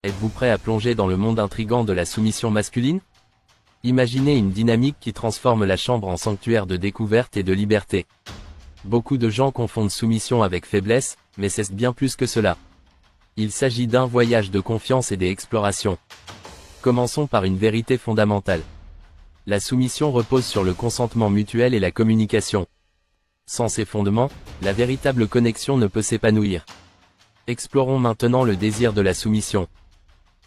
Êtes-vous prêt à plonger dans le monde intrigant de la soumission masculine? Imaginez une dynamique qui transforme la chambre en sanctuaire de découverte et de liberté. Beaucoup de gens confondent soumission avec faiblesse, mais c'est bien plus que cela. Il s'agit d'un voyage de confiance et d'exploration. Commençons par une vérité fondamentale. La soumission repose sur le consentement mutuel et la communication. Sans ces fondements, la véritable connexion ne peut s'épanouir. Explorons maintenant le désir de la soumission.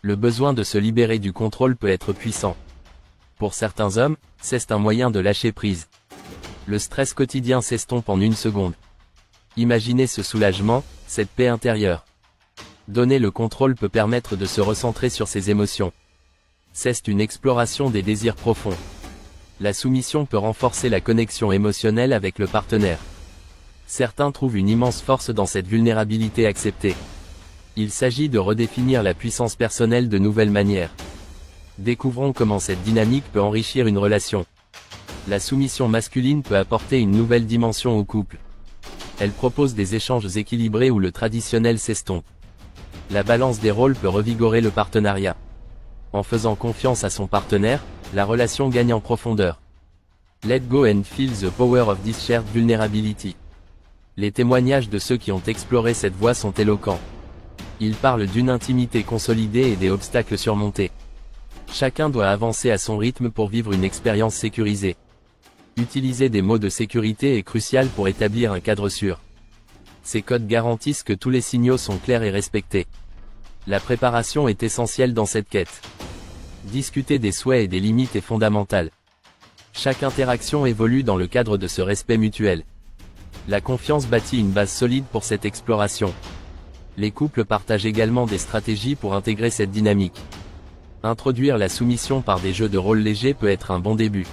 Le besoin de se libérer du contrôle peut être puissant. Pour certains hommes, c'est un moyen de lâcher prise. Le stress quotidien s'estompe en une seconde. Imaginez ce soulagement, cette paix intérieure. Donner le contrôle peut permettre de se recentrer sur ses émotions. C'est une exploration des désirs profonds. La soumission peut renforcer la connexion émotionnelle avec le partenaire. Certains trouvent une immense force dans cette vulnérabilité acceptée. Il s'agit de redéfinir la puissance personnelle de nouvelles manières. Découvrons comment cette dynamique peut enrichir une relation. La soumission masculine peut apporter une nouvelle dimension au couple. Elle propose des échanges équilibrés où le traditionnel s'estompe. La balance des rôles peut revigorer le partenariat. En faisant confiance à son partenaire, la relation gagne en profondeur. Let go and feel the power of this shared vulnerability. Les témoignages de ceux qui ont exploré cette voie sont éloquents. Ils parlent d'une intimité consolidée et des obstacles surmontés. Chacun doit avancer à son rythme pour vivre une expérience sécurisée. Utiliser des mots de sécurité est crucial pour établir un cadre sûr. Ces codes garantissent que tous les signaux sont clairs et respectés. La préparation est essentielle dans cette quête. Discuter des souhaits et des limites est fondamental. Chaque interaction évolue dans le cadre de ce respect mutuel. La confiance bâtit une base solide pour cette exploration. Les couples partagent également des stratégies pour intégrer cette dynamique. Introduire la soumission par des jeux de rôle légers peut être un bon début.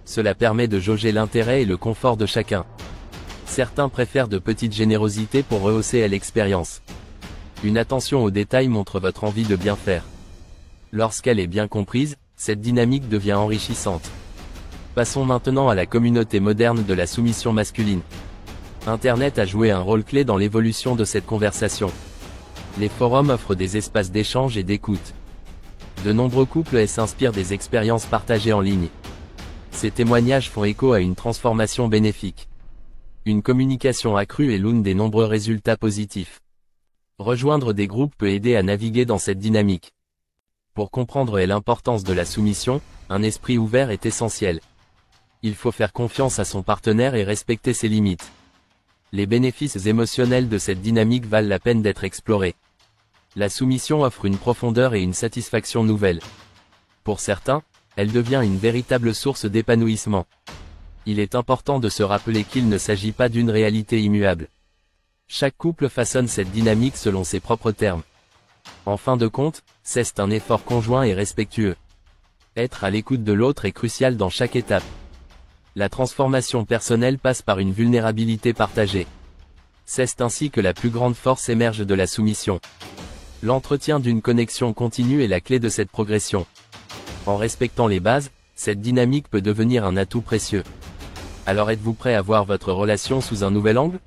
Cela permet de jauger l'intérêt et le confort de chacun. Certains préfèrent de petites générosités pour rehausser l'expérience. Une attention aux détails montre votre envie de bien faire. Lorsqu'elle est bien comprise, cette dynamique devient enrichissante. Passons maintenant à la communauté moderne de la soumission masculine. Internet a joué un rôle clé dans l'évolution de cette conversation. Les forums offrent des espaces d'échange et d'écoute. De nombreux couples s'inspirent des expériences partagées en ligne. Ces témoignages font écho à une transformation bénéfique. Une communication accrue est l'une des nombreux résultats positifs. Rejoindre des groupes peut aider à naviguer dans cette dynamique. Pour comprendre l'importance de la soumission, un esprit ouvert est essentiel. Il faut faire confiance à son partenaire et respecter ses limites. Les bénéfices émotionnels de cette dynamique valent la peine d'être explorés. La soumission offre une profondeur et une satisfaction nouvelles. Pour certains, elle devient une véritable source d'épanouissement. Il est important de se rappeler qu'il ne s'agit pas d'une réalité immuable. Chaque couple façonne cette dynamique selon ses propres termes. En fin de compte, c'est un effort conjoint et respectueux. Être à l'écoute de l'autre est crucial dans chaque étape. La transformation personnelle passe par une vulnérabilité partagée. C'est ainsi que la plus grande force émerge de la soumission. L'entretien d'une connexion continue est la clé de cette progression. En respectant les bases, cette dynamique peut devenir un atout précieux. Alors êtes-vous prêt à voir votre relation sous un nouvel angle?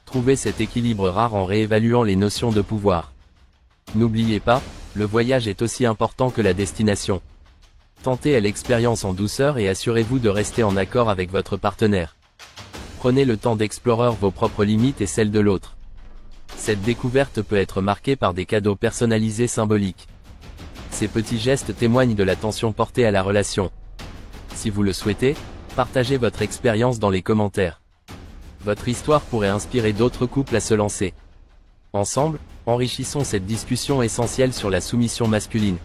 Trouvez cet équilibre rare en réévaluant les notions de pouvoir. N'oubliez pas, le voyage est aussi important que la destination. Tentez l'expérience en douceur et assurez-vous de rester en accord avec votre partenaire. Prenez le temps d'explorer vos propres limites et celles de l'autre. Cette découverte peut être marquée par des cadeaux personnalisés symboliques. Ces petits gestes témoignent de l'attention portée à la relation. Si vous le souhaitez, partagez votre expérience dans les commentaires. Votre histoire pourrait inspirer d'autres couples à se lancer. Ensemble, enrichissons cette discussion essentielle sur la soumission masculine.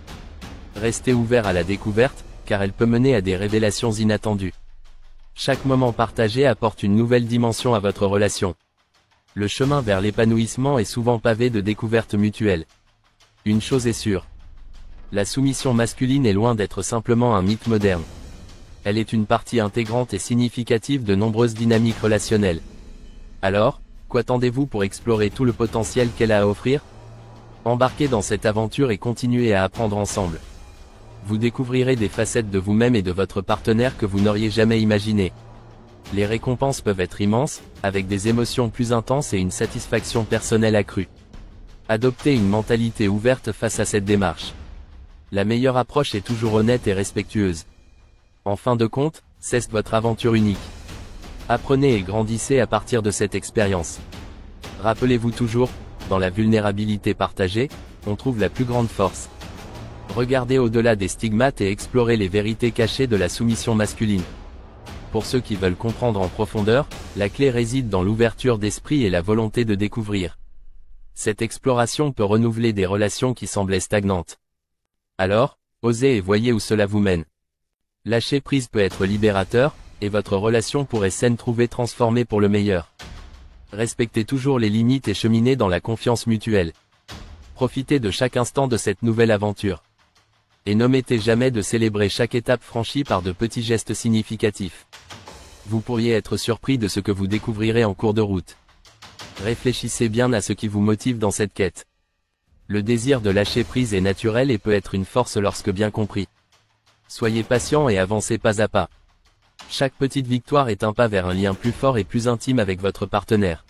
Restez ouvert à la découverte, car elle peut mener à des révélations inattendues. Chaque moment partagé apporte une nouvelle dimension à votre relation. Le chemin vers l'épanouissement est souvent pavé de découvertes mutuelles. Une chose est sûre. La soumission masculine est loin d'être simplement un mythe moderne. Elle est une partie intégrante et significative de nombreuses dynamiques relationnelles. Alors, qu'attendez-vous pour explorer tout le potentiel qu'elle a à offrir? Embarquez dans cette aventure et continuez à apprendre ensemble. Vous découvrirez des facettes de vous-même et de votre partenaire que vous n'auriez jamais imaginées. Les récompenses peuvent être immenses, avec des émotions plus intenses et une satisfaction personnelle accrue. Adoptez une mentalité ouverte face à cette démarche. La meilleure approche est toujours honnête et respectueuse. En fin de compte, c'est votre aventure unique. Apprenez et grandissez à partir de cette expérience. Rappelez-vous toujours, dans la vulnérabilité partagée, on trouve la plus grande force. Regardez au-delà des stigmates et explorez les vérités cachées de la soumission masculine. Pour ceux qui veulent comprendre en profondeur, la clé réside dans l'ouverture d'esprit et la volonté de découvrir. Cette exploration peut renouveler des relations qui semblaient stagnantes. Alors, osez et voyez où cela vous mène. Lâcher prise peut être libérateur, et votre relation pourrait s'en trouver transformée pour le meilleur. Respectez toujours les limites et cheminez dans la confiance mutuelle. Profitez de chaque instant de cette nouvelle aventure. Et n'omettez jamais de célébrer chaque étape franchie par de petits gestes significatifs. Vous pourriez être surpris de ce que vous découvrirez en cours de route. Réfléchissez bien à ce qui vous motive dans cette quête. Le désir de lâcher prise est naturel et peut être une force lorsque bien compris. Soyez patient et avancez pas à pas. Chaque petite victoire est un pas vers un lien plus fort et plus intime avec votre partenaire.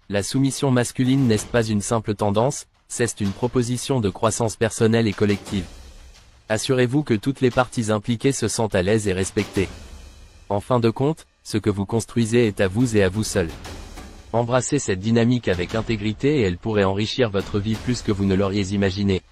La soumission masculine n'est pas une simple tendance, c'est une proposition de croissance personnelle et collective. Assurez-vous que toutes les parties impliquées se sentent à l'aise et respectées. En fin de compte, ce que vous construisez est à vous et à vous seul. Embrassez cette dynamique avec intégrité et elle pourrait enrichir votre vie plus que vous ne l'auriez imaginé.